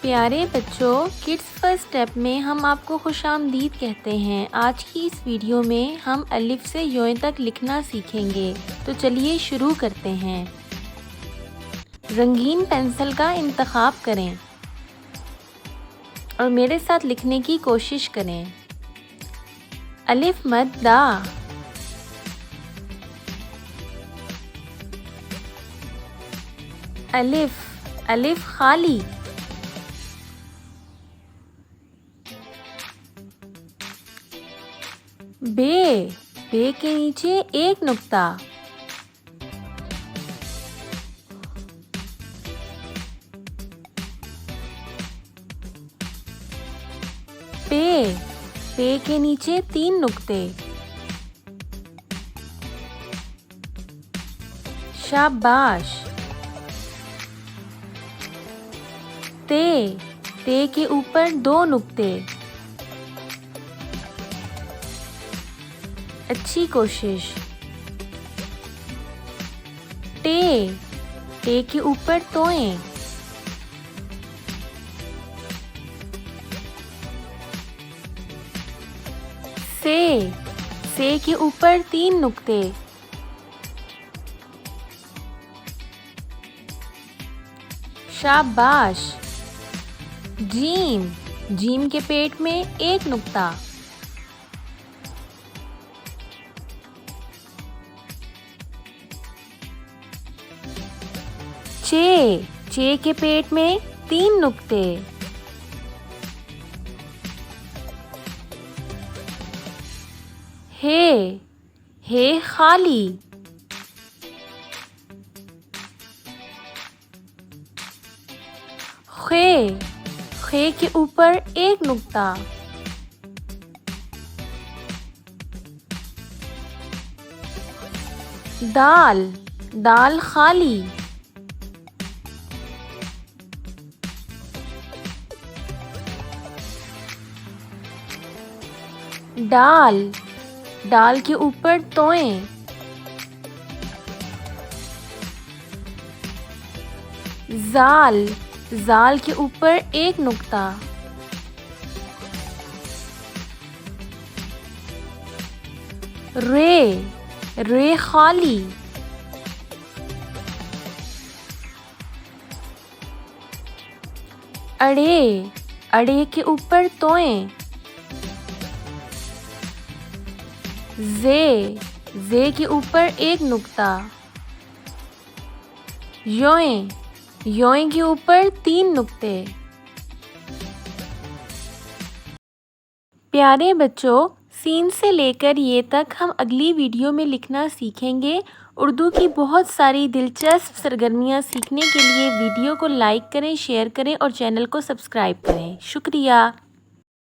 پیارے بچوں، kids first step میں ہم آپ کو خوش آمدید کہتے ہیں۔ آج کی اس ویڈیو میں ہم الف سے یویں تک لکھنا سیکھیں گے، تو چلیے شروع کرتے ہیں۔ رنگین پینسل کا انتخاب کریں اور میرے ساتھ لکھنے کی کوشش کریں۔ الف مد دا، الف الف خالی، بے بے کے نیچے ایک نقطہ، پے پے کے نیچے تین نقطے، شاباش۔ تے تے کے اوپر دو نقطے، اچھی کوشش۔ ٹے ٹے کے اوپر توئیں، سے کے اوپر تین نقطے، شاباش۔ جیم جیم کے پیٹ میں ایک نقطہ، چے چے کے پیٹ میں تین نقطے، ہے خالی، خے کے اوپر ایک نقطہ، دال دال خالی، ڈال ڈال کے اوپر توئیں، زال زال کے اوپر ایک نقطہ، رے رے خالی، اڑے اڑے کے اوپر توئیں، زے کے اوپر ایک نقطہ، یوئیں یوئیں کے اوپر تین نقطے۔ پیارے بچوں، سین سے لے کر یہ تک ہم اگلی ویڈیو میں لکھنا سیکھیں گے۔ اردو کی بہت ساری دلچسپ سرگرمیاں سیکھنے کے لیے ویڈیو کو لائک کریں، شیئر کریں اور چینل کو سبسکرائب کریں۔ شکریہ۔